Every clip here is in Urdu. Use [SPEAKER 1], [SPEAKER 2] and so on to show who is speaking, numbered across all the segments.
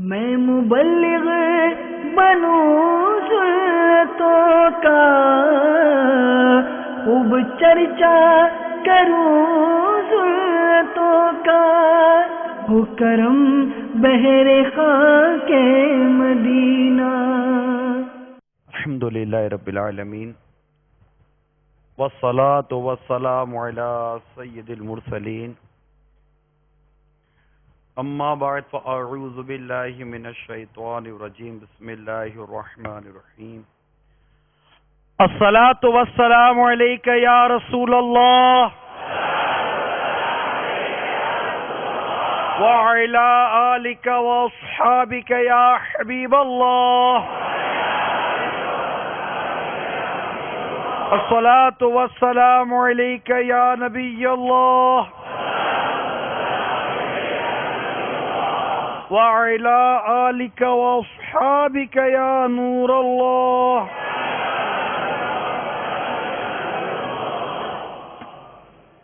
[SPEAKER 1] میں مبلغ بنوں سلطوں کا، خوب چرچا کروں سلطوں کا، ہو کرم بہر خاک مدینہ۔
[SPEAKER 2] الحمدللہ رب العالمین، والصلاة والسلام علی سید المرسلین، اما بعد فاعوذ باللہ من الشیطان الرجیم، بسم اللہ الرحمن الرحیم۔ الصلاة والسلام علیک یا رسول اللہ وعلی آلک واصحابک یا حبیب اللہ۔ الصلاة والسلام علیک یا نبی اللہ وعلی آلک واصحابک یا نور اللہ۔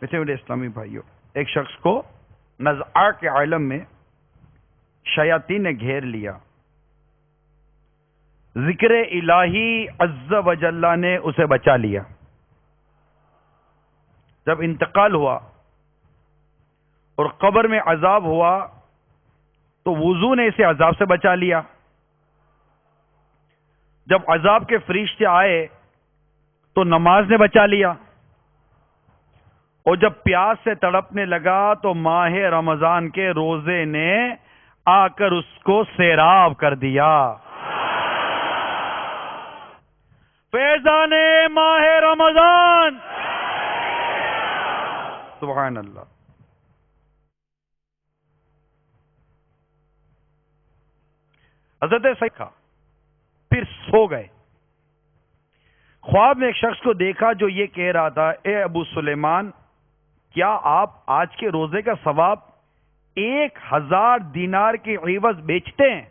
[SPEAKER 2] میٹھے اسلامی بھائیوں، ایک شخص کو نزعہ کے عالم میں شیاطین نے گھیر لیا، ذکر الہی عز و جل نے اسے بچا لیا۔ جب انتقال ہوا اور قبر میں عذاب ہوا تو وضو نے اسے عذاب سے بچا لیا۔ جب عذاب کے فرشتے آئے تو نماز نے بچا لیا، اور جب پیاس سے تڑپنے لگا تو ماہ رمضان کے روزے نے آ کر اس کو سیراب کر دیا۔ فیضان ماہ رمضان، سبحان اللہ۔ حضرت سیکھا پھر سو گئے۔ خواب میں ایک شخص کو دیکھا جو یہ کہہ رہا تھا، اے ابو سلیمان، کیا آپ آج کے روزے کا ثواب 1000 دینار کے عوض بیچتے ہیں؟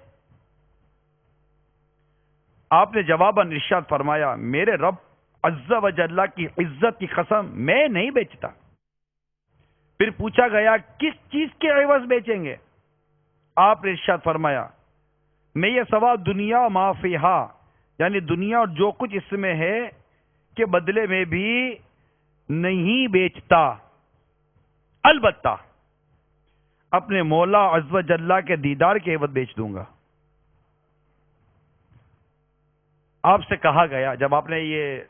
[SPEAKER 2] آپ نے جواباً ارشاد فرمایا، میرے رب عز و جل کی عزت کی قسم میں نہیں بیچتا۔ پھر پوچھا گیا، کس چیز کے عوض بیچیں گے؟ آپ نے ارشاد فرمایا، میں یہ ثواب دنیا ما فیہا، یعنی دنیا اور جو کچھ اس میں ہے کے بدلے میں بھی نہیں بیچتا، البتہ اپنے مولا عز و جل کے دیدار کے عوض بیچ دوں گا۔ آپ سے کہا گیا، جب آپ نے یہ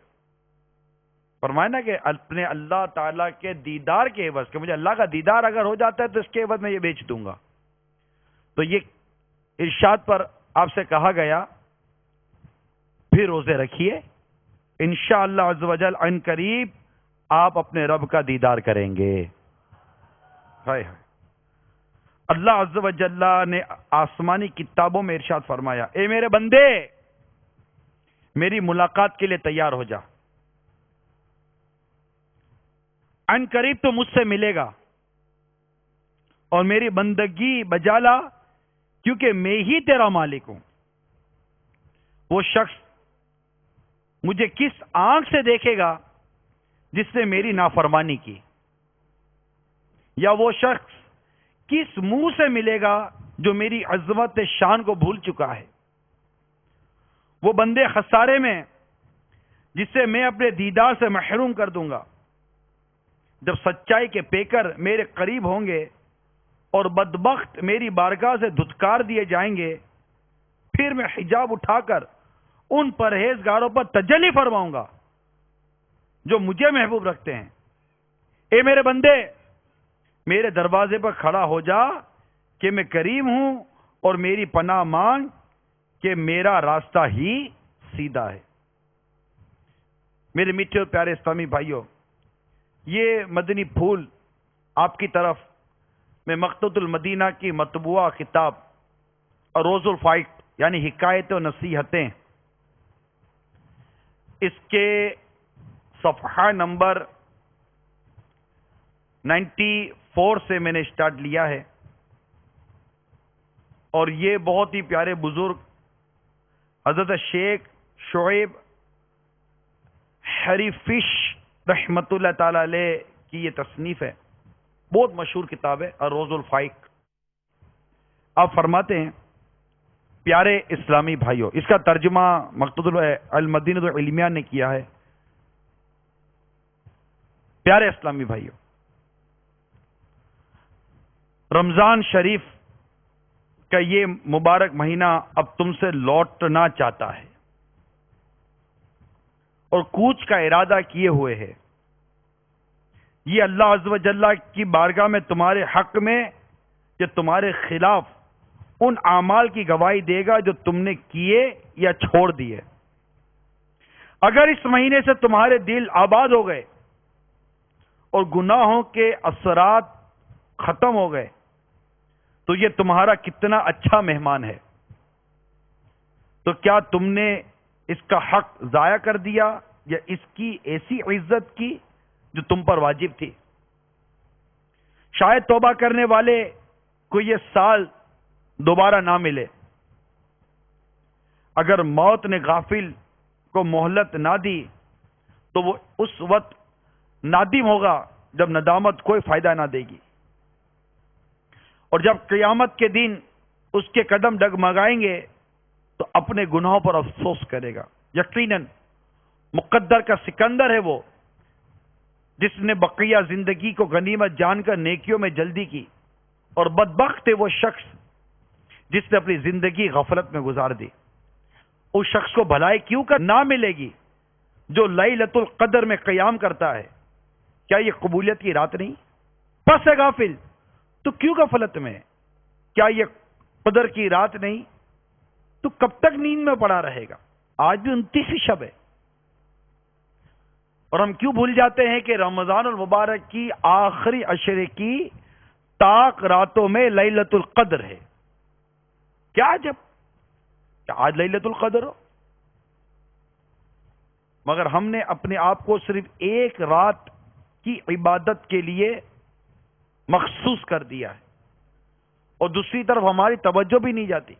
[SPEAKER 2] فرمایا نا کہ اپنے اللہ تعالیٰ کے دیدار کے عوض، کہ مجھے اللہ کا دیدار اگر ہو جاتا ہے تو اس کے عوض میں یہ بیچ دوں گا، تو یہ ارشاد پر آپ سے کہا گیا پھر روزے رکھیے، انشاءاللہ عز و جل عن قریب آپ اپنے رب کا دیدار کریں گے۔ اللہ عز و جل نے آسمانی کتابوں میں ارشاد فرمایا، اے میرے بندے، میری ملاقات کے لیے تیار ہو جا، عن قریب تو مجھ سے ملے گا، اور میری بندگی بجا لا، کیونکہ میں ہی تیرا مالک ہوں۔ وہ شخص مجھے کس آنکھ سے دیکھے گا جس نے میری نافرمانی کی، یا وہ شخص کس منہ سے ملے گا جو میری عظمت شان کو بھول چکا ہے؟ وہ بندے خسارے میں جس سے میں اپنے دیدار سے محروم کر دوں گا۔ جب سچائی کے پیکر میرے قریب ہوں گے اور بدبخت میری بارگاہ سے دھتکار دیے جائیں گے، پھر میں حجاب اٹھا کر ان پرہیزگاروں پر تجلی فرماؤں گا جو مجھے محبوب رکھتے ہیں۔ اے میرے بندے، میرے دروازے پر کھڑا ہو جا کہ میں کریم ہوں، اور میری پناہ مانگ کہ میرا راستہ ہی سیدھا ہے۔ میرے میٹھے اور پیارے اسلامی بھائیوں، یہ مدنی پھول آپ کی طرف میں مقتوۃ المدینہ کی مطبوعہ کتاب روز الفائق، یعنی حکایت و نصیحتیں، اس کے صفحہ نمبر 94 سے میں نے سٹارٹ لیا ہے، اور یہ بہت ہی پیارے بزرگ حضرت شیخ شعیب حریفش رحمت اللہ تعالی علیہ کی یہ تصنیف ہے، بہت مشہور کتاب ہے الروز الفائق۔ آپ فرماتے ہیں پیارے اسلامی بھائیوں، اس کا ترجمہ مقتدر المدینہ العلمیہ نے کیا ہے۔ پیارے اسلامی بھائیوں، رمضان شریف کا یہ مبارک مہینہ اب تم سے لوٹنا چاہتا ہے اور کوچ کا ارادہ کیے ہوئے ہے۔ یہ اللہ عز و جل کی بارگاہ میں تمہارے حق میں یا تمہارے خلاف ان اعمال کی گواہی دے گا جو تم نے کیے یا چھوڑ دیے۔ اگر اس مہینے سے تمہارے دل آباد ہو گئے اور گناہوں کے اثرات ختم ہو گئے تو یہ تمہارا کتنا اچھا مہمان ہے۔ تو کیا تم نے اس کا حق ضائع کر دیا یا اس کی ایسی عزت کی جو تم پر واجب تھی؟ شاید توبہ کرنے والے کو یہ سال دوبارہ نہ ملے۔ اگر موت نے غافل کو مہلت نہ دی تو وہ اس وقت نادم ہوگا جب ندامت کوئی فائدہ نہ دے گی، اور جب قیامت کے دن اس کے قدم ڈگمگائیں گے تو اپنے گناہوں پر افسوس کرے گا۔ یقیناً مقدر کا سکندر ہے وہ جس نے بقیہ زندگی کو غنیمت جان کر نیکیوں میں جلدی کی، اور بدبخت ہے وہ شخص جس نے اپنی زندگی غفلت میں گزار دی۔ اس شخص کو بھلائی کیوں کر نہ ملے گی جو لیلۃ القدر میں قیام کرتا ہے؟ کیا یہ قبولیت کی رات نہیں؟ پس ہے غافل تو کیوں غفلت میں؟ کیا یہ قدر کی رات نہیں؟ تو کب تک نیند میں پڑا رہے گا؟ آج بھی 29 شب ہے، اور ہم کیوں بھول جاتے ہیں کہ رمضان المبارک کی آخری عشرے کی طاق راتوں میں لیلۃ القدر ہے۔ کیا عجب کہ آج لیلۃ القدر ہو، مگر ہم نے اپنے آپ کو صرف ایک رات کی عبادت کے لیے مخصوص کر دیا ہے، اور دوسری طرف ہماری توجہ بھی نہیں جاتی۔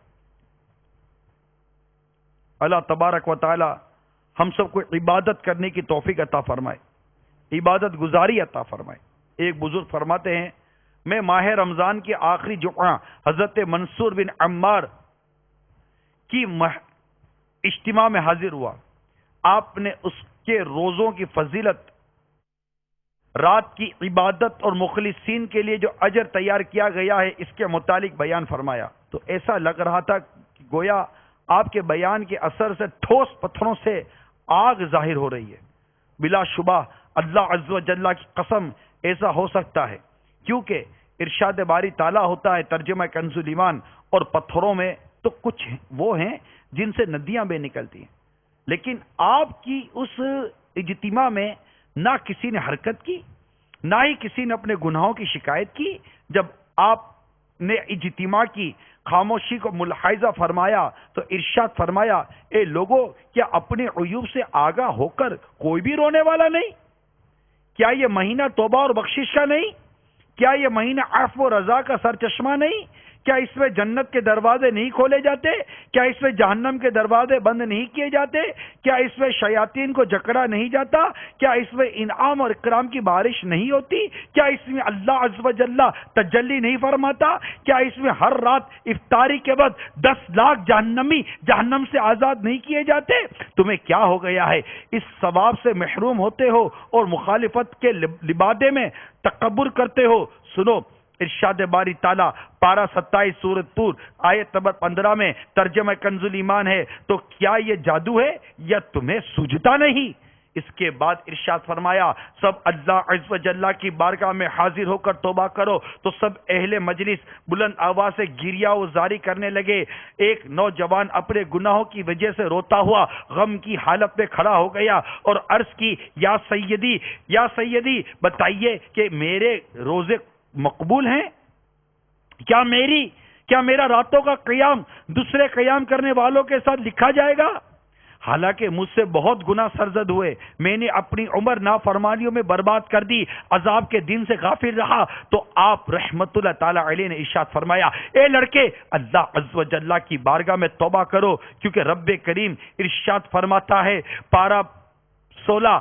[SPEAKER 2] اللہ تبارک و تعالی ہم سب کو عبادت کرنے کی توفیق عطا فرمائے، عبادت گزاری عطا فرمائے۔ ایک بزرگ فرماتے ہیں، میں ماہ رمضان کی آخری جمعہ حضرت منصور بن عمار کی اجتماع میں حاضر ہوا۔ آپ نے اس کے روزوں کی فضیلت، رات کی عبادت اور مخلصین کے لیے جو اجر تیار کیا گیا ہے اس کے متعلق بیان فرمایا، تو ایسا لگ رہا تھا کہ گویا آپ کے بیان کے اثر سے ٹھوس پتھروں سے آگ ظاہر ہو رہی ہے۔ بلا شبہ اللہ عز و جل کی قسم ایسا ہو سکتا ہے، کیونکہ ارشاد باری تعالیٰ ہوتا ہے ترجمہ کنز ایمان، اور پتھروں میں تو کچھ وہ ہیں جن سے ندیاں بے نکلتی ہیں، لیکن آپ کی اس اجتماع میں نہ کسی نے حرکت کی، نہ ہی کسی نے اپنے گناہوں کی شکایت کی۔ جب آپ نے اجتماع کی خاموشی کو ملاحظہ فرمایا تو ارشاد فرمایا، اے لوگو، کیا اپنے عیوب سے آگاہ ہو کر کوئی بھی رونے والا نہیں؟ کیا یہ مہینہ توبہ اور بخشش کا نہیں؟ کیا یہ مہینہ عفو و رضا کا سرچشمہ نہیں؟ کیا اس میں جنت کے دروازے نہیں کھولے جاتے؟ کیا اس میں جہنم کے دروازے بند نہیں کیے جاتے؟ کیا اس میں شیاطین کو جکڑا نہیں جاتا؟ کیا اس میں انعام اور اکرام کی بارش نہیں ہوتی؟ کیا اس میں اللہ عز و جل تجلی نہیں فرماتا؟ کیا اس میں ہر رات افطاری کے بعد 10 لاکھ جہنمی جہنم سے آزاد نہیں کیے جاتے؟ تمہیں کیا ہو گیا ہے؟ اس ثواب سے محروم ہوتے ہو اور مخالفت کے لبادے میں تکبر کرتے ہو۔ سنو ارشاد باری تعالیٰ پارہ 27 سورۃ طور آیت نمبر 15 میں ترجمہ کنز ایمان ہے، تو کیا یہ جادو ہے یا تمہیں سوجھتا نہیں؟ اس کے بعد ارشاد فرمایا، سب اللہ عز و جل کی بارگاہ میں حاضر ہو کر توبہ کرو۔ تو سب اہل مجلس بلند آواز سے گریہ و زاری کرنے لگے۔ ایک نوجوان اپنے گناہوں کی وجہ سے روتا ہوا غم کی حالت میں کھڑا ہو گیا اور عرض کی، یا سیدی بتائیے کہ میرے روزے مقبول ہیں؟ کیا میرا راتوں کا قیام دوسرے قیام کرنے والوں کے ساتھ لکھا جائے گا؟ حالانکہ مجھ سے بہت گناہ سرزد ہوئے، میں نے اپنی عمر نافرمانیوں میں برباد کر دی، عذاب کے دن سے غافل رہا۔ تو آپ رحمت اللہ تعالی علیہ نے ارشاد فرمایا، اے لڑکے، اللہ عز و جل کی بارگاہ میں توبہ کرو، کیونکہ رب کریم ارشاد فرماتا ہے، پارہ 16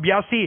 [SPEAKER 2] 82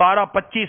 [SPEAKER 2] 12-25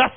[SPEAKER 2] 10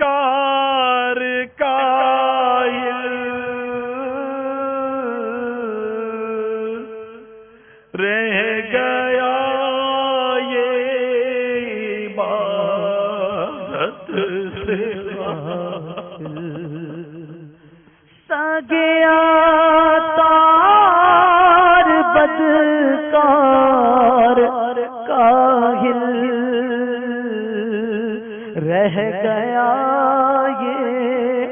[SPEAKER 2] کار کائل رہ گیا یہ عبادت سے
[SPEAKER 1] سگیا تار بدکار کاہل رہ گیا یہ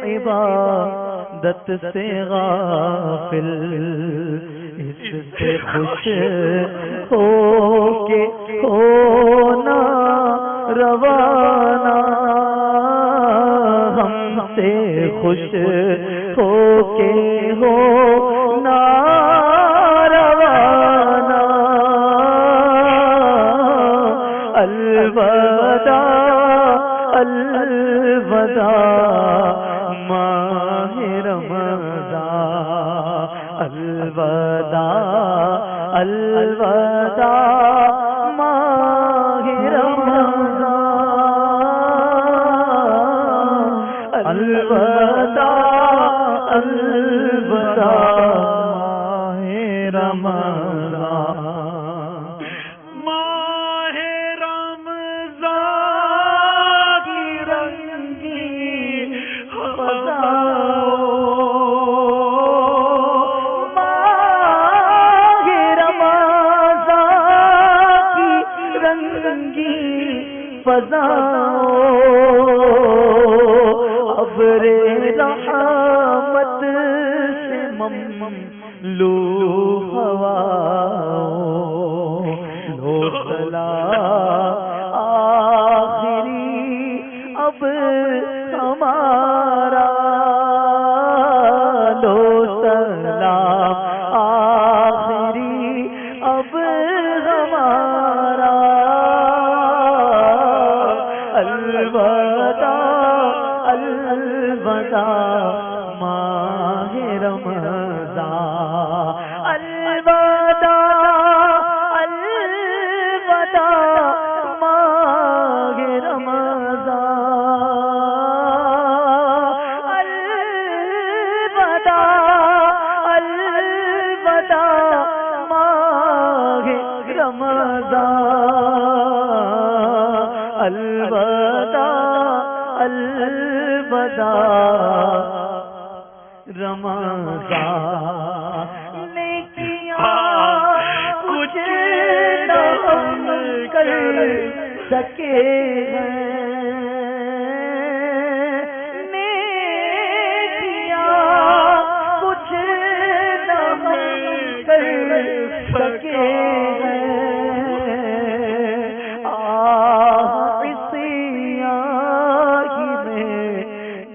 [SPEAKER 1] عبادت سے غافل اس سے خوش ہو کے ہونا روانہ ہم سے خوش ہو کے ہونا روانہ الوداع الوداع ماہ رمضان الوداع الوداع ماہ رمضان الوداع الوداع ماہ رمضان ابر رحمت سے مملو ہواؤں لو سلام آخری اب ہمارا لو سلام آخری اب ہمارا الوداع الوداع ماہ رمضان الوداع الوداع ماہ رمضان الوداع الوداع ماہ رمضان الوداع الوداع رمضان نیکیاں کچھ نہ ہم کر سکے ہیں نیکیاں کچھ نہ ہم کر سکے ہیں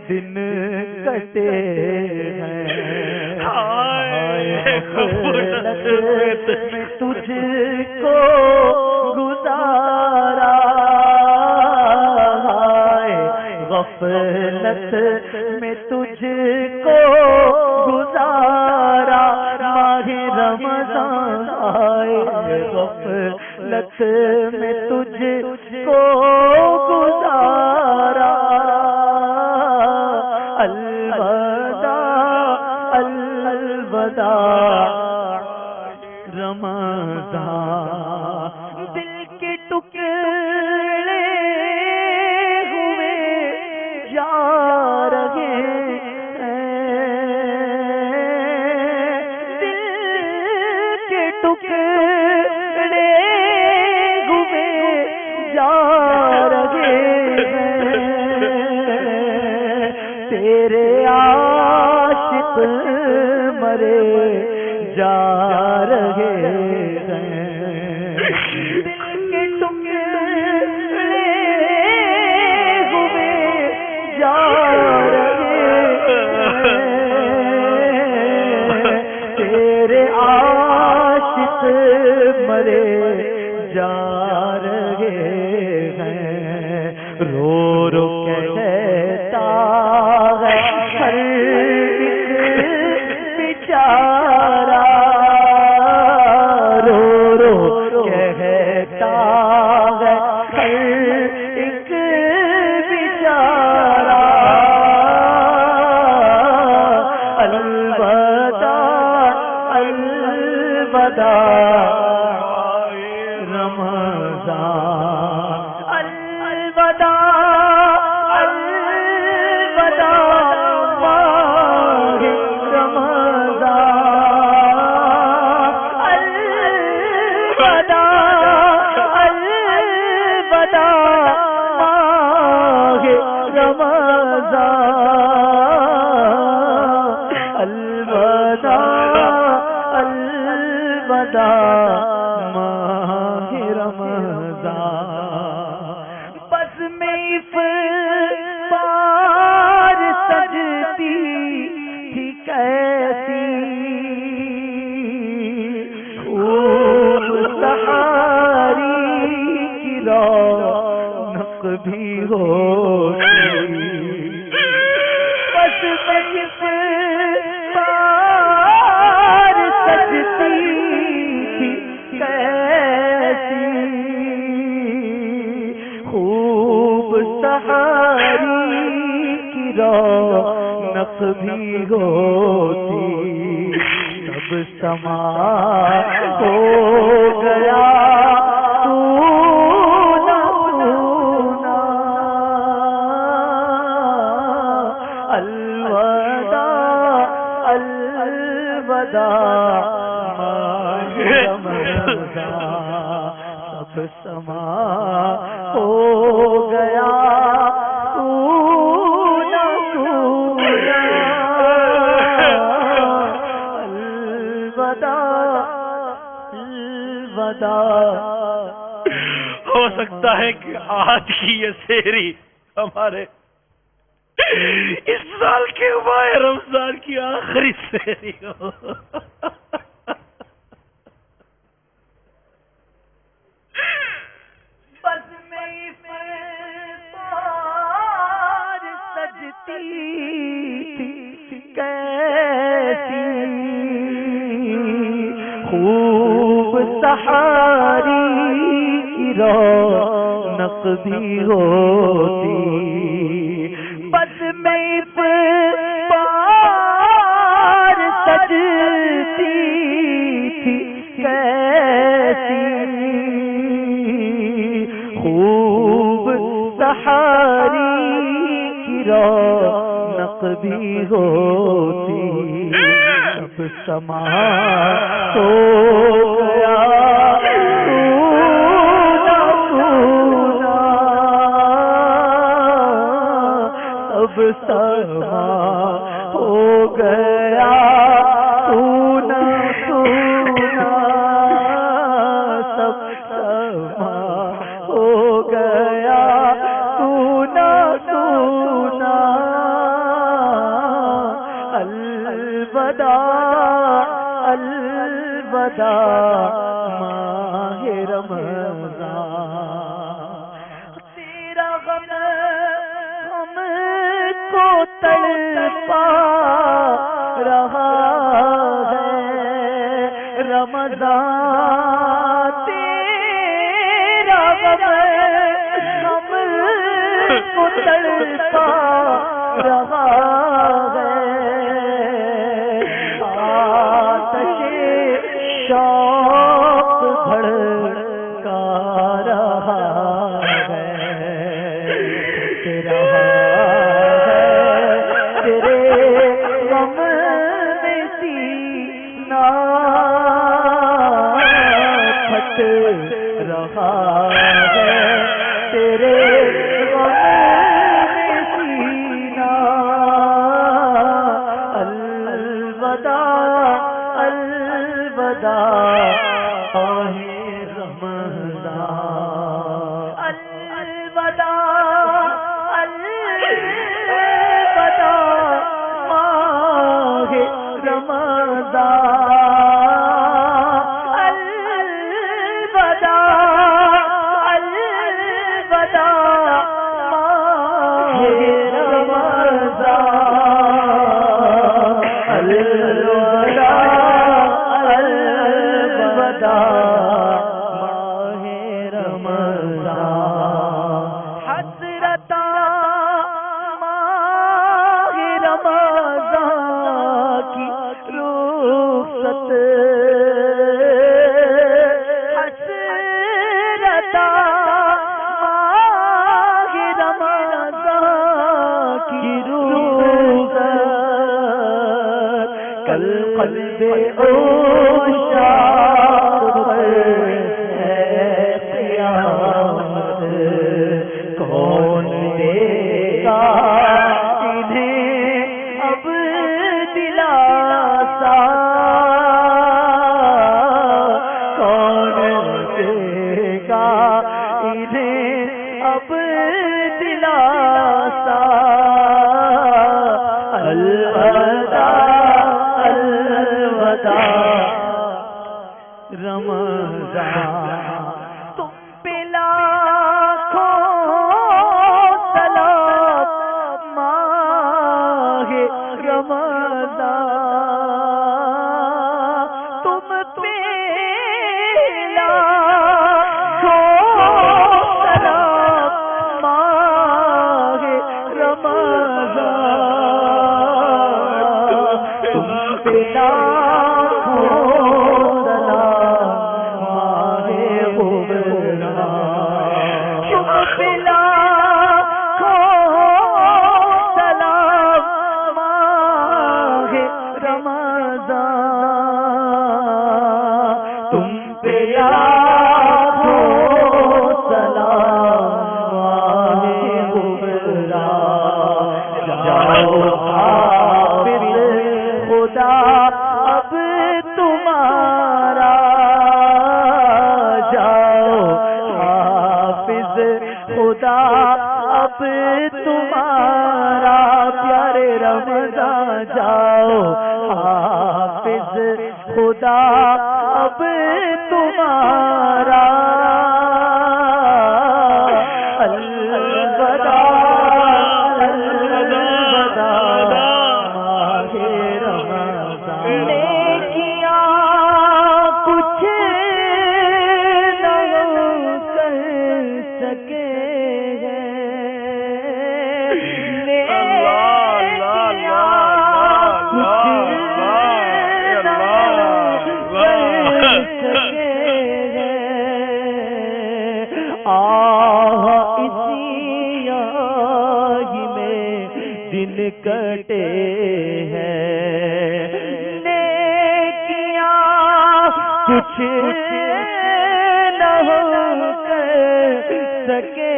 [SPEAKER 1] دن کٹے ہیں غفلت میں تجھ کو گزارا غفلت میں تجھ کو گزارا ماہ رمضان آئے غفلت میں تجھ کو گزارا الوداع الوداع رمضان دل کے ٹکڑے ہوئے جا رہے ہیں دل کے ٹکڑے ہوئے جا رہے ہیں تیرے عاشق مرے جا رہے ہیں دل کے ٹکڑے ہوئے جا رہے ہیں تیرے عاشق مرے جا رہے ہیں رو رو کہتا ہے ہر ایک بیچارہ رو رو کہتا ہے ہر ایک بیچارہ ماہ رمضان بس میں افطار سجتی تھی کیسی خوب سحاری کی رونق بھی ہوتی بس میں افطار سجتی تھی کیسی خوب سحاری کی رونق بھی ہوتی سب سما ہو گیا سونا سونا الوداع الوداع ماہ رمضان سب سما ہو گیا سونا سونا الوداع الوداع
[SPEAKER 2] ہو سکتا ہے کہ آج کی یہ سحری ہمارے اس سال کے ماہ رمضان کی آخری سحری ہو
[SPEAKER 1] بس میں افطار سجتی تھی کیسی خوب سحاری کی رونق بھی ہوتی بس میں افطار سجتی تھی کیسی خوب سحاری کی رونق بھی ہوتی سب سما ہو گیا سونا سونا سب سما ہو گیا سونا سونا سب سما ہو گیا سونا سونا الوداع الوداع ماہ رمضان تیرا غم ہم کو تڑپا رہا ہے رمضان تیرا غم ہم کو تڑپا رہا ہے آتش شوق بھڑکا رہا ہے تیرا تیرے غم میں سینہ پھٹ رہا ہے تیرے غم میں سینہ الوداع الوداع ماہ رمضان الوداع الوداع ماہ رمضان الوداع الوداع ماہ رمضان الوداع الوداع ماہ رمضان حسرتا ماہ رمضان کی رخصت حسرتا ماہ رمضان کی رخصت کل قلب عشاق پر دے گا انہیں اب دلاسا الوداع الوداع رمضان تم پہ لاکھوں سلام ماہ رمضان تم پہ لاکھوں سلام ماہ رمضان تم پہ لاکھوں اب تمہارا پیارے رمضان جاؤ حافظ خدا اب تمہارا الوداع الوداع ماہ رمضان نیکیاں کچھ نہ کر سکے کٹے ہیں نیکیاں کچھ نہ کر سکے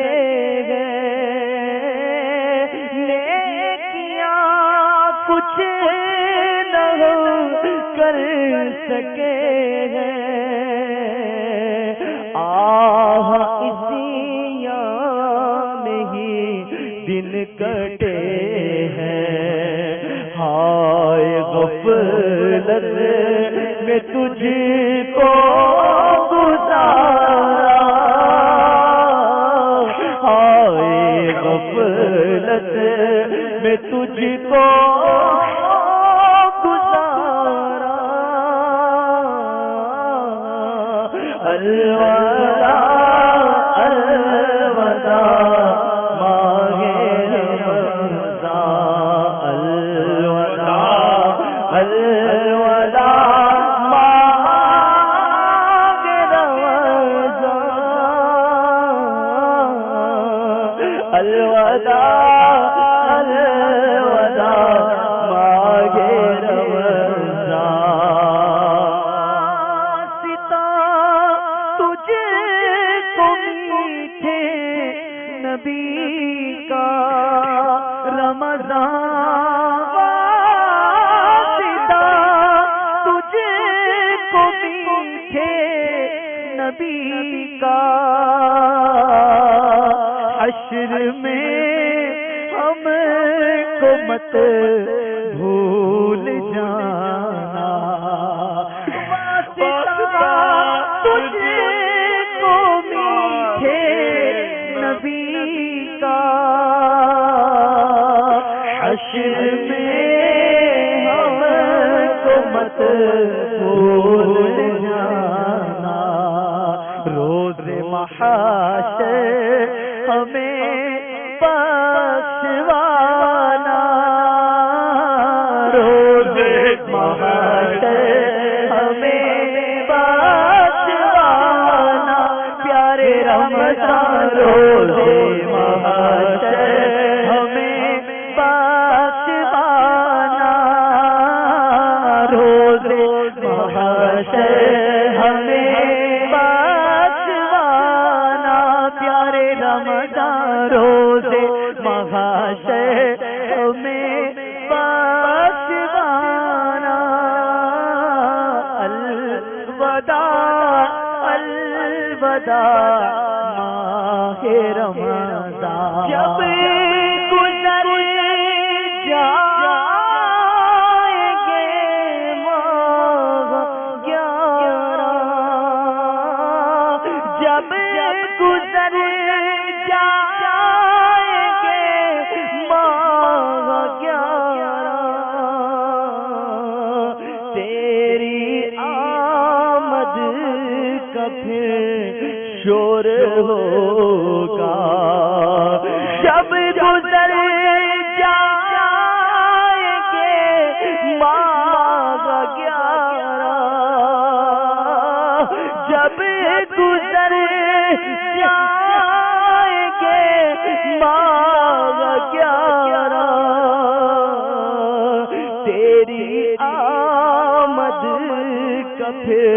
[SPEAKER 1] نیکیاں کچھ نہ کر سکے اسی میں ہی دن کٹے غفلت میں تجھ کو گزارا ہائے غفلت میں تجھ کو گزارا الوداع الوداع ماہ رمضان الوداع ماہ رمضان الوداع الوداع ماہ رمضان ستا تجھ کو میٹھے نبی کا رمضان نبی کا حشر میں ہم کو مت بھول جانا واسطہ تجھ کو میٹھے نبی کا حشر میں ہم کو مت بھول جانا روز محاشر ہمیں بخشوانا روز محاشر ہمیں بخشوانا پیارے رمضان روز محاشر ہمیں بخشوانا روز محاشر ہمیں بخشوانا پیارے رمضان روز محاشر ہمیں بخشوانا الوداع الوداع ماہ رمضان جب گزر جائیں گے ماہ 11 جب گزر جائیں گے ماہ 11 تیری آمد کا پھر شور ہوگا جب گزر جائیں گے ماہ 11 جب گزر جائیں گے ماہ 11 تیری آمد کا پھر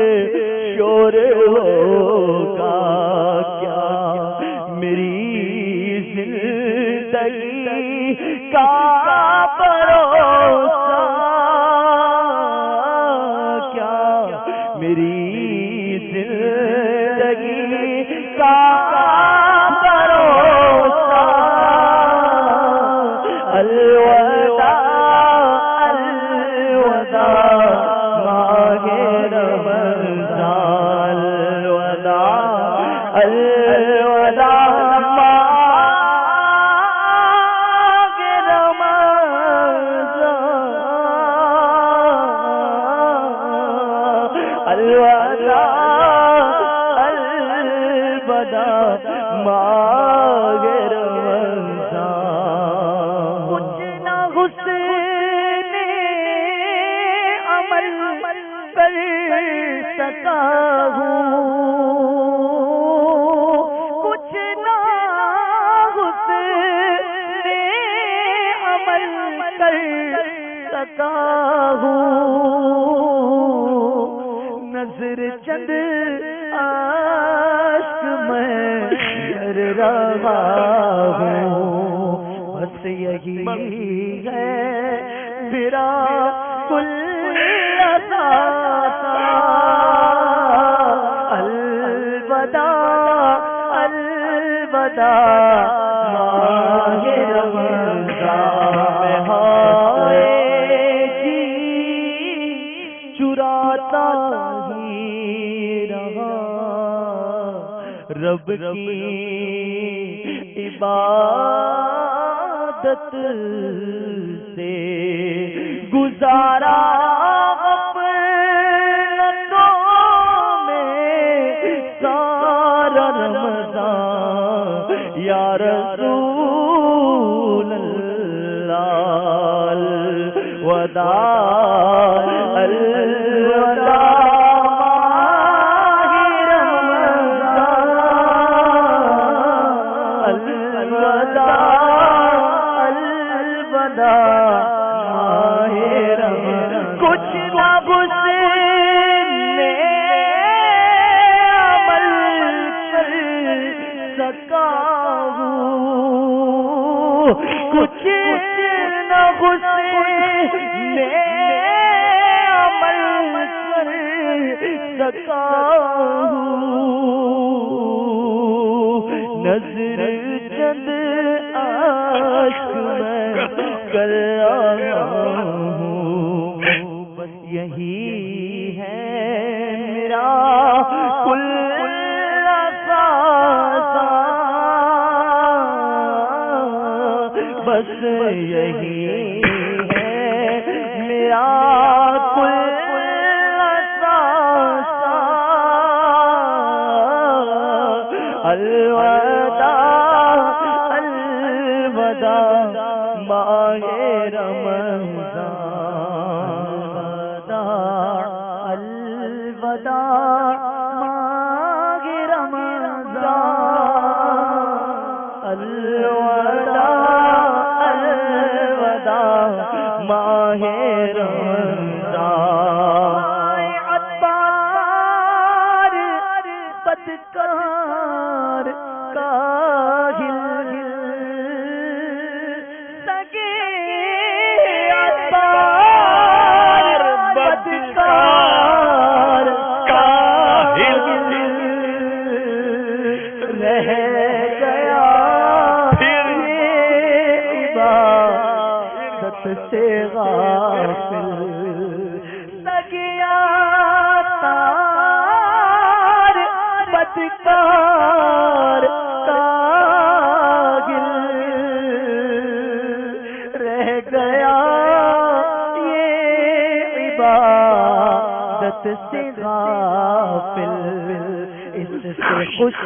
[SPEAKER 1] شور ہوگا کیا میری زندگی کا بھروسہ کیا میری زندگی کا بھروسہ الوداع الوداع ماہ رمضان الوداع الوداع ماہ رمضان الوداع الوداع ماہ رمضان کچھ نہ حسن عمل کر سکا ہوں کچھ نہ حسن عمل کر سکا ہوں نظر چند عشق میں کر رہا ہوں بس یہی ہے میرا کل الوداع الوداع ماہ رمضان میں ہائے جی چراتا ہی رہا رب کی عبادت سے گزارا یا رسول اللہ الوداع الوداع ماہ رمضان الوداع الوداع ماہ رمضان کچھ نہ کچھ نہ حسن عمل کر سکا ہوں نظر چند عشق میں کر آیا ہوں بس یہی ہے میرا کل بس یہی ہے میرا کل الوداع الوداع ماہ رمضان الوداع ماہ رمضان الوداع ماہ رمضان عطار بدکار کاہل سگے عطار بدکار کاہل سے غافل لگیا تار بدکار کاغل رہ گیا یہ عبادت سے غافل اس سے خوش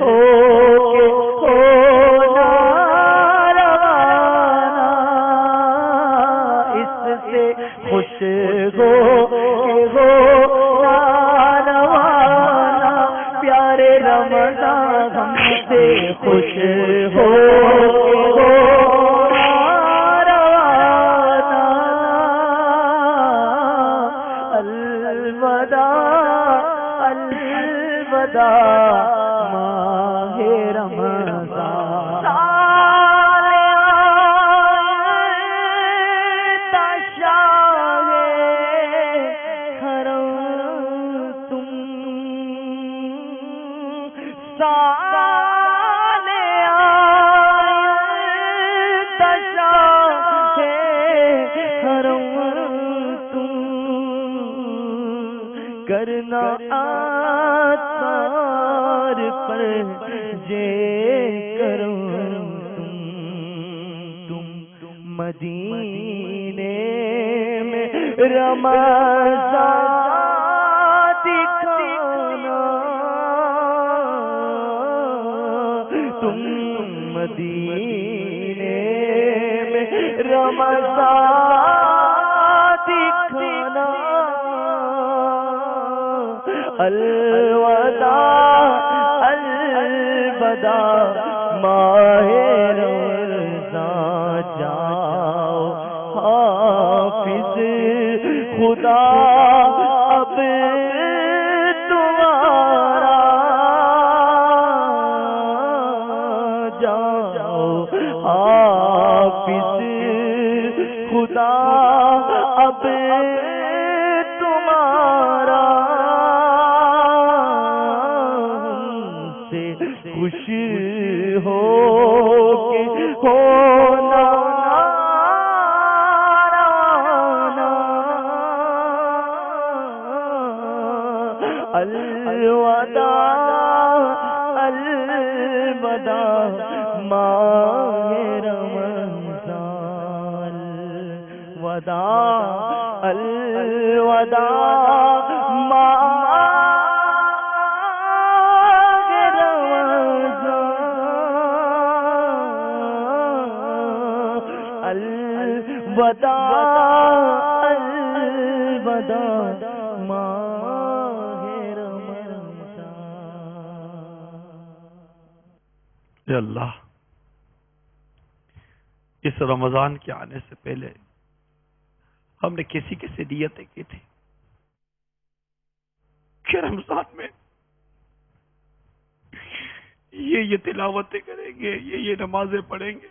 [SPEAKER 1] ہو کے ہونا روانہ اس سے خوش ہو کے ہونا روانہ پیارے رمضان ہم سے خوش ہو کے ہونا روانہ الوداع الوداع ماہ رمضان تشاہ حرم تم سال تشاہ حرم تم کرنا آثار پر جے کرو تم مدینے میں رمضان دکھانا تم مدینے میں رمضان دکھانا الوداع الوداع ماہ رمضان جاؤ حافظ خدا اب تمہارا جاؤ حافظ خدا اب تمہارا خوش ہو کے ہونا روانہ الوداع الوداع ماہ رمضان الوداع الوداع ماہ الوداع الوداع ماہ رمضان
[SPEAKER 2] اے اللہ، اس رمضان کے آنے سے پہلے ہم نے کیسی کیسی نیتیں کی تھی کہ رمضان میں یہ تلاوتیں کریں گے، یہ نمازیں پڑھیں گے،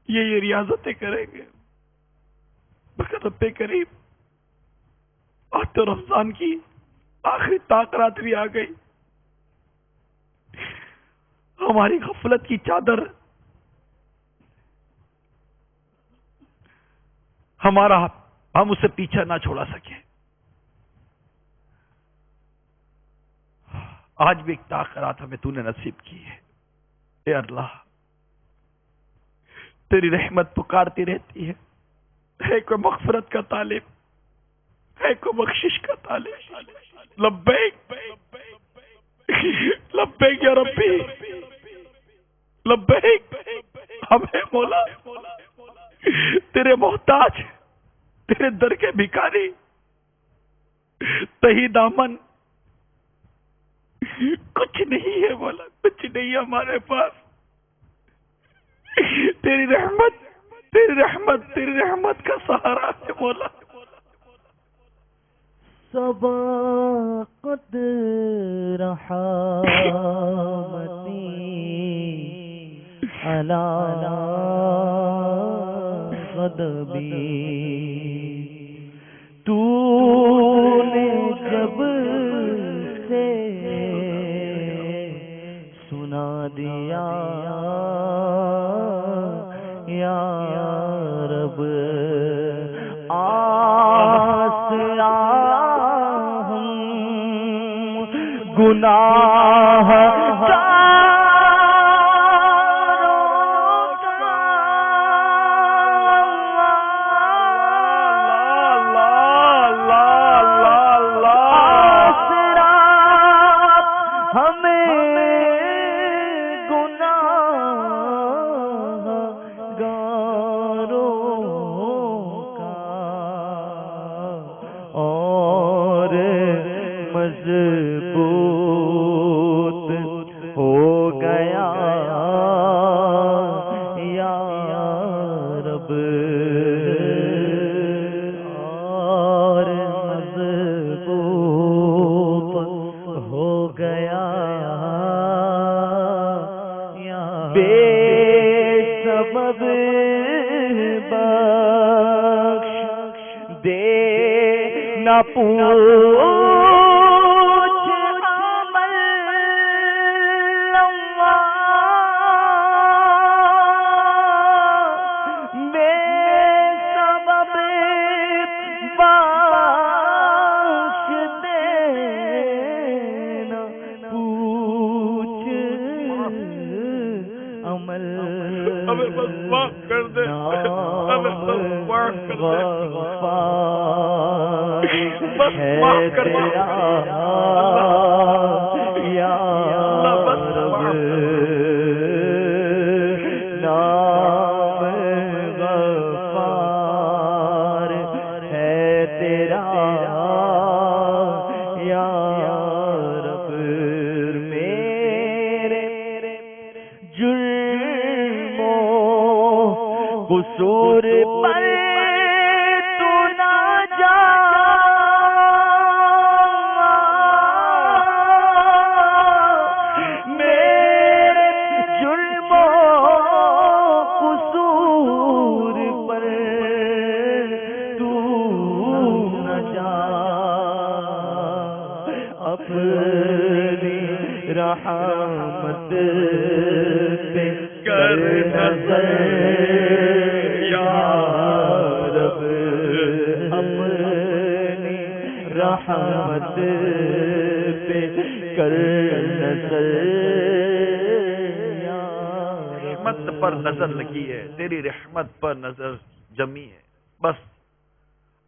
[SPEAKER 2] یہ ریاضتیں کریں گے، مگر رب کریم آج تو رمضان کی آخری طاق راتری آ گئی، ہماری غفلت کی چادر ہم اسے پیچھے نہ چھوڑا سکے۔ آج بھی ایک طاقت ہمیں تو نے نصیب کی ہے۔ اے اللہ، تیری رحمت پکارتی رہتی ہے، کوئی مغفرت کا طالب، ہے کوئی بخشش کا طالب، لبیک لبیک یا ربی، لبیک، ہمیں مولا تیرے محتاج، تیرے در کے بھکاری، تہی دامن، کچھ نہیں ہے مولا، کچھ نہیں ہے ہمارے پاس، تیری رحمت کا سہارا ہے مولا۔
[SPEAKER 1] سبقت رحمتی علی غضبی، تو نے جب سے سنا دیا یا گناہ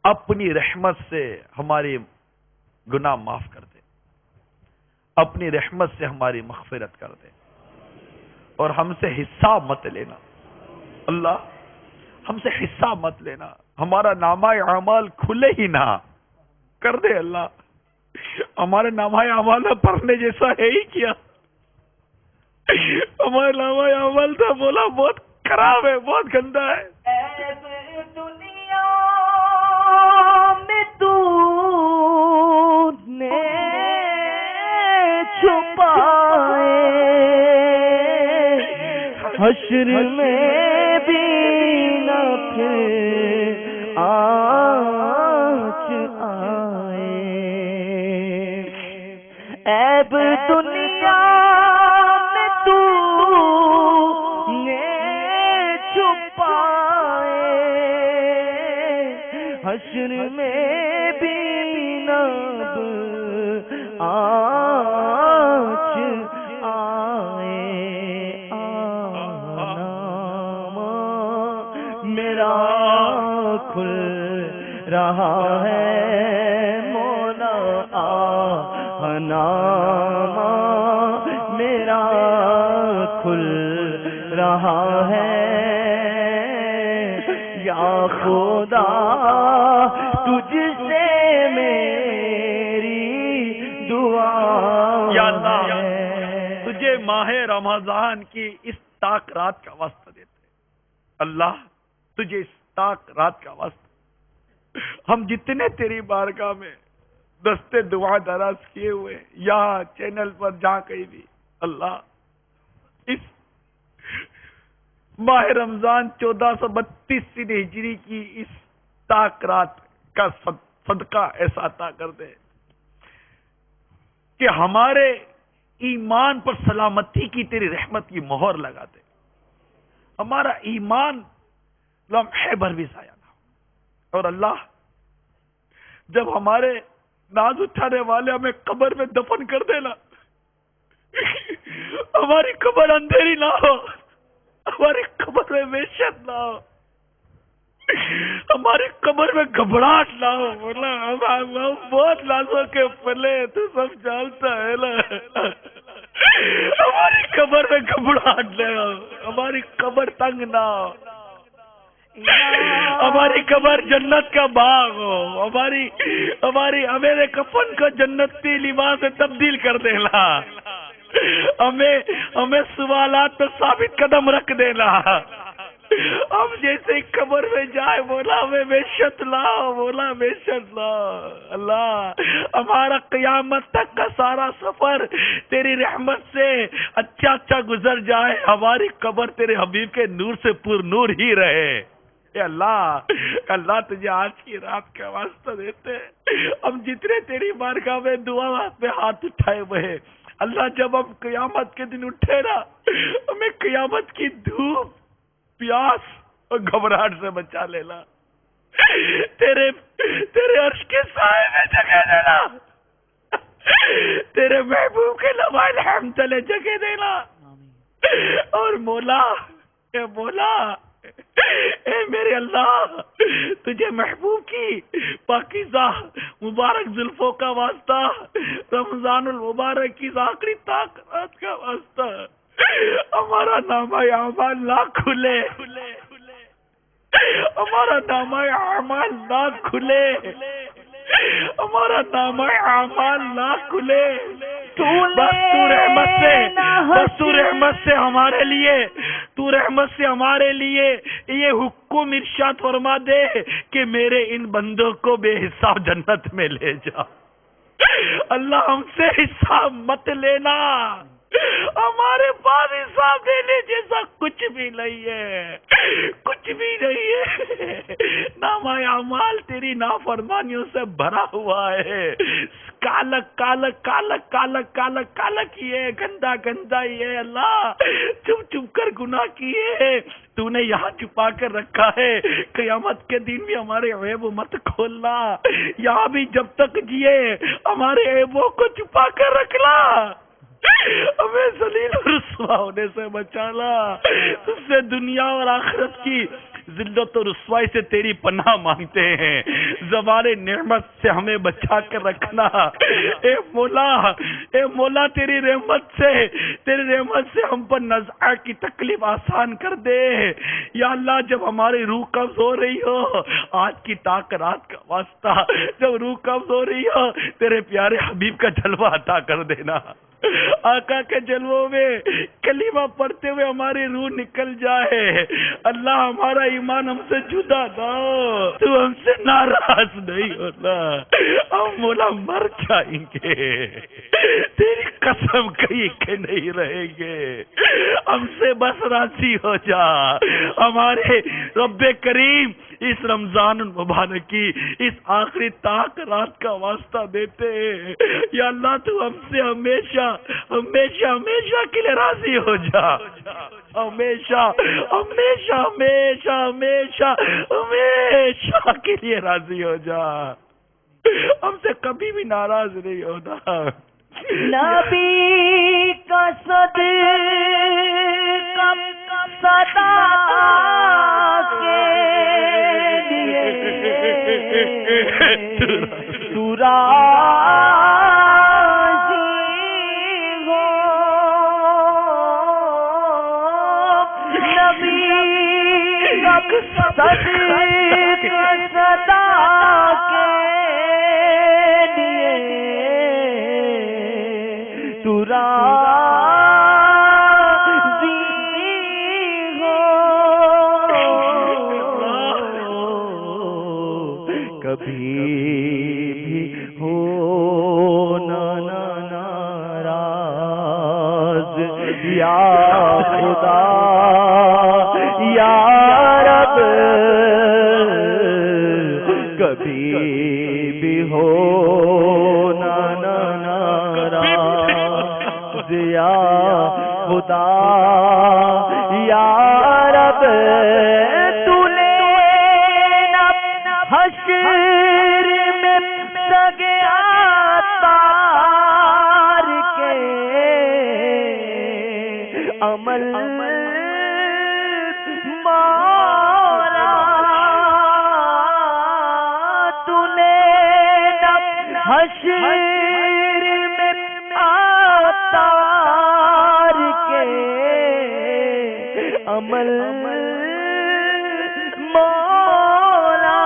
[SPEAKER 2] اپنی رحمت سے ہماری گناہ معاف کر دے، اپنی رحمت سے ہماری مغفرت کر دے، اور ہم سے حساب مت لینا اللہ، ہم سے حساب مت لینا، ہمارا نامہ اعمال کھلے ہی نہ کر دے اللہ، ہمارے نامہ اعمال میں پڑھنے جیسا ہے ہی کیا، ہمارے نامہ اعمال تھا بولا بہت خراب ہے، بہت گندا ہے۔
[SPEAKER 1] حشر میں بھی نہ پھر آنچ آئے، عیب دنیا میں تو نے چھپائے، حشر میں بھی نہ آنچ آئے، میرا کھل رہا ہے مولا نامہ، میرا کھل رہا ہے یا خدا، تجھ سے میری دعا
[SPEAKER 2] یا اللہ تجھے ماہ رمضان کی اس تاک رات کا واسطہ دیتے اللہ، تجھے اس تاک رات کا واسطہ، ہم جتنے تیری بارگاہ میں دستے دعا دراز کیے ہوئے یہاں چینل پر جہاں کہیں بھی اللہ، اس ماہ رمضان 1432 ہجری کی اس تاک رات کا صدقہ ایسا عطا کر دے کہ ہمارے ایمان پر سلامتی کی تیری رحمت کی مہر لگا دے، ہمارا ایمان لمحے بھر بھی ضائع نہ ہو، اور اللہ جب ہمارے ناز اٹھانے والے ہمیں قبر میں دفن کر دینا، ہماری قبر اندھیری نہ ہو، ہماری قبر میں وحشت نہ ہو، ہماری قبر میں گھبراہٹ نہ ہو۔ بولا ہم بہت نازوں کے پلے، تو سب جانتا ہے نا، ہماری قبر میں گھبراہٹ نہ ہو، ہماری قبر تنگ نہ ہو، ہماری قبر جنت کا باغ ہو، ہماری میرے کفن کو جنتی لباس سے تبدیل کر دینا، ہمیں سوالات پر ثابت قدم رکھ دینا، ہم جیسے قبر میں جائے مولا ہمیں وحشت لاؤ، مولا وحشت لاؤ۔ اللہ ہمارا قیامت تک کا سارا سفر تیری رحمت سے اچھا گزر جائے، ہماری قبر تیرے حبیب کے نور سے پر نور ہی رہے۔ اے اللہ تجھے آج کی رات کا واسطہ دیتے ہیں، ہم جتنے تیری بارگاہ میں دعا پہ ہاتھ اٹھائے ہوئے، اللہ جب ہم قیامت کے دن اٹھے نا، ہمیں قیامت کی دھوپ، پیاس اور گھبراہٹ سے بچا لینا، تیرے عرش کے سائے میں جگہ دینا، تیرے محبوب کے لوائے الحمد تلے جگہ دینا، اور مولا اے میرے اللہ، تجھے محبوب کی پاکیزہ مبارک زلفوں کا واسطہ، رمضان المبارک کی آخری طاقت کا واسطہ، ہمارا نامہ اعمال نہ کھلے، ہمارا نامہ اعمال نہ کھلے، ہمارا نامہ اعمال نہ کھلے، بس تو رحمت سے ہمارے لیے، تو رحمت سے ہمارے لیے یہ حکم ارشاد فرما دے کہ میرے ان بندوں کو بے حساب جنت میں لے جا۔ اللہ ہم سے حساب مت لینا، ہمارے پاس حساب دینے جیسا کچھ بھی نہیں ہے، کچھ بھی نہیں ہے، نامہ اعمال تیری نافرمانیوں سے بھرا ہوا ہے، کالک یہ گندا یہ، اللہ چپ کر گناہ کیے تو نے یہاں چھپا کر رکھا ہے، قیامت کے دن بھی ہمارے عیب مت کھولنا، یہاں بھی جب تک جیے ہمارے عیبوں کو چھپا کر رکھنا، ہمیں ذلیل و رسوا ہونے سے بچانا، تجھ سے دنیا اور آخرت کی ذلت و رسوائی سے تیری پناہ مانگتے ہیں، زوال نعمت سے ہمیں بچا کر رکھنا، اے مولا تیری رحمت سے ہم پر نزع کی تکلیف آسان کر دے، یا اللہ جب ہماری روح قبض ہو رہی ہو، آج کی تاک رات کا واسطہ، جب روح قبض ہو رہی ہو تیرے پیارے حبیب کا جلوہ عطا کر دینا، آقا کے جلووں میں کلمہ پڑھتے ہوئے ہماری روح نکل جائے، اللہ ہمارا ایمان ہم سے جدا نہ ہو، تو ہم سے ناراض نہیں ہونا، ہم مولا مر جائیں گے، تیری قسم کہیں کہ نہیں رہیں گے، ہم سے بس راضی ہو جا، ہمارے رب کریم اس رمضان المبارک کی اس آخری طاق رات کا واسطہ دیتے ہیں، یا اللہ تو ہم سے ہمیشہ کے لیے راضی ہو جا، ہمیشہ کے لیے راضی ہو جا، ہم سے کبھی بھی ناراض نہیں ہونا۔
[SPEAKER 1] نبی کا صدقہ صدا کے لیے تو راضی ہو، نبی کا صدقہ صدا کے لیے تو راضی ہو، کبھی بھی ہو نہ ناراض یا خدا یا رب، کبھی بھی ہو نہ ناراض یا خدا یا رب، تو لینا حشر میں سگیا عمل مولا تو نے حشر میں اتار کے عمل مولا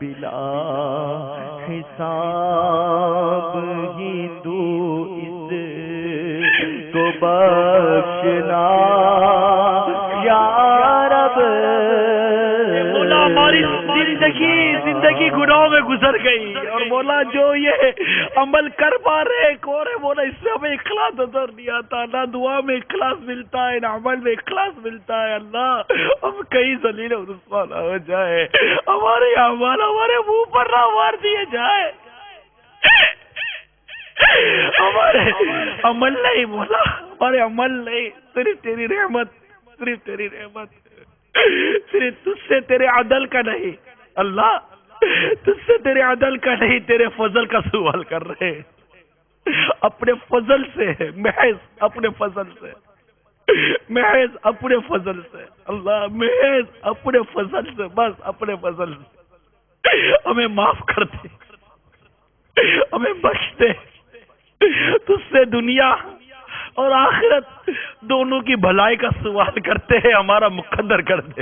[SPEAKER 1] بلا حساب ہی تو اس کو بخشنا یا رب.
[SPEAKER 2] مولا ہماری زندگی گناہوں میں گزر گئی، اور مولا جو یہ عمل کر پا رہے کورے مولا، اس سے ہمیں اخلاص نظر نہیں آتا، نہ دعا میں اخلاص ملتا ہے نہ عمل میں اخلاص ملتا ہے. اللہ ہم کہیں ذلیل و رسوا نہ ہو جائے، ہمارے اعمال ہمارے منہ پر نہ مار دیے جائے. ہمارے عمل نہیں مولا، ہمارے عمل نہیں، صرف تیری رحمت، صرف تیری رحمت، صرف تجھ سے تیرے عدل کا نہیں اللہ، تجھ سے تیرے عدل کا نہیں، تیرے فضل کا سوال کر رہے ہیں. اپنے فضل سے، محض اپنے فضل سے، محض اپنے فضل سے اللہ، محض اپنے فضل سے، بس اپنے فضل سے ہمیں معاف کر دے، ہمیں بخش دے. تجھ سے دنیا اور آخرت دونوں کی بھلائی کا سوال کرتے ہیں، ہمارا مقدر کر دے.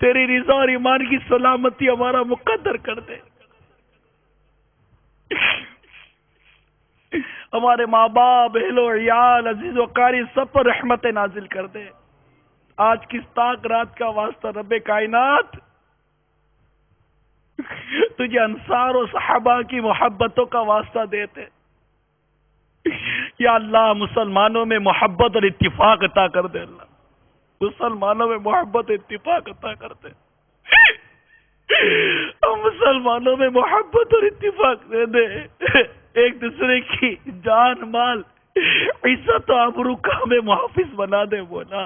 [SPEAKER 2] تیری رضا اور ایمان کی سلامتی ہمارا مقدر کر دے. ہمارے ماں باپ، اہل و عیال، عزیز و قاری سب پر رحمت نازل کر دے. آج کی طاق رات کا واسطہ رب کائنات تجھے انصار و صحابہ کی محبتوں کا واسطہ دیتے. یا اللہ مسلمانوں میں محبت اور اتفاق عطا کر دے. اللہ مسلمانوں میں محبت اتفاق عطا کر دے. ہم مسلمانوں میں محبت اور اتفاق دے دے. ایک دوسرے کی جان مال عزت و آبرو کا ہمیں محافظ بنا دے مولا.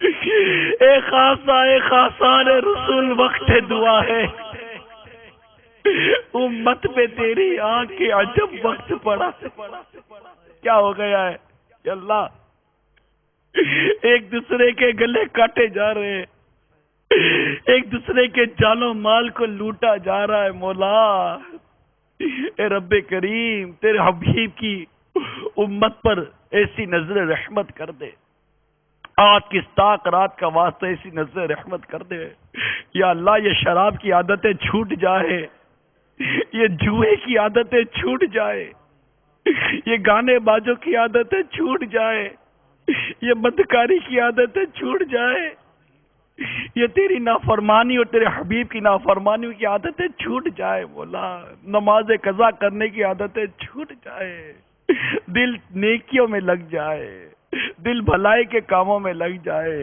[SPEAKER 2] اے خاصان رسول وقت دعا ہے، امت پہ تیری آنکھ کے عجب وقت پڑا. کیا ہو گیا ہے یا اللہ؟ ایک دوسرے کے گلے کاٹے جا رہے ہیں، ایک دوسرے کے جان و مال کو لوٹا جا رہا ہے مولا. اے رب کریم تیرے حبیب کی امت پر ایسی نظر رحمت کر دے. آج کی طاق رات کا واسطہ ایسی نظر رحمت کر دے. یا اللہ یہ شراب کی عادتیں چھوٹ جائے، یہ جوئے کی عادتیں چھوٹ جائے، یہ گانے بازوں کی عادتیں چھوٹ جائے، یہ بدکاری کی عادتیں چھوٹ جائے، یہ تیری نافرمانی اور تیرے حبیب کی نافرمانیوں کی عادتیں چھوٹ جائے مولا. نماز قضا کرنے کی عادتیں چھوٹ جائے، دل نیکیوں میں لگ جائے، دل بھلائی کے کاموں میں لگ جائے.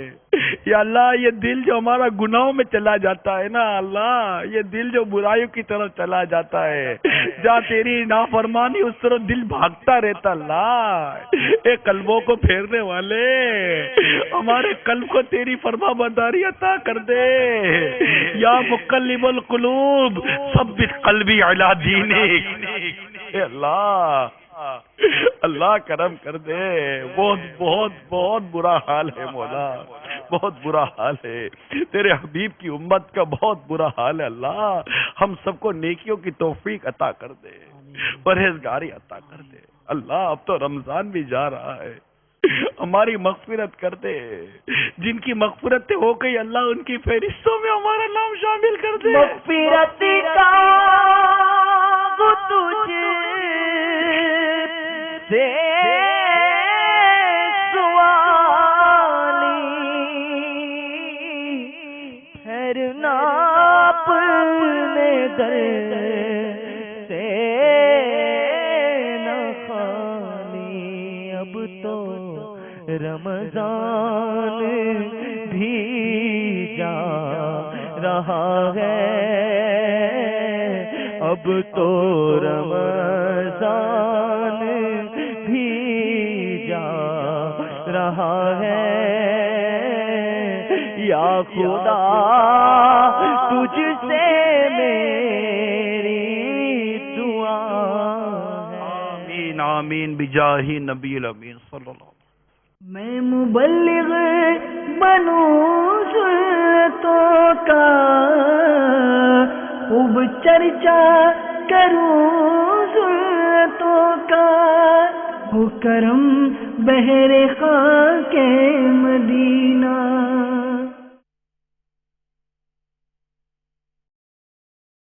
[SPEAKER 2] یا اللہ یہ دل جو ہمارا گناہوں میں چلا جاتا ہے نا اللہ، یہ دل جو برائیوں کی طرف چلا جاتا ہے، جہاں تیری نافرمانی اس طرف دل بھاگتا رہتا. اللہ اے قلبوں کو پھیرنے والے، ہمارے قلب کو تیری فرما برداری عطا کر دے. یا مقلب القلوب ثبت قلبی علی دینک. اے اللہ اللہ کرم کر دے. بہت بہت بہت برا حال ہے مولا، بہت برا حال ہے. تیرے حبیب کی امت کا بہت برا حال ہے. اللہ ہم سب کو نیکیوں کی توفیق عطا کر دے، پرہیزگاری عطا کر دے. اللہ اب تو رمضان بھی جا رہا ہے، ہماری مغفرت کر دے. جن کی مغفرت ہو گئی اللہ ان کی فہرستوں میں ہمارا نام شامل کر دے.
[SPEAKER 1] مغفرت کا تجھ سے سوالی ٹھہرنا اپنے در سے نہ خالی. اب تو رمضان بھی جا رہا ہے، اب تو رمضان بھی جا رہا ہے. یا خدا تجھ سے میں
[SPEAKER 2] آمین بجاہ نبی الامین صلی اللہ علیہ وسلم.
[SPEAKER 3] میں مبلغ بنوں سنتوں کا، خوب چرچا کروں سنتوں کا، ہو کرم بہر خاک مدینہ.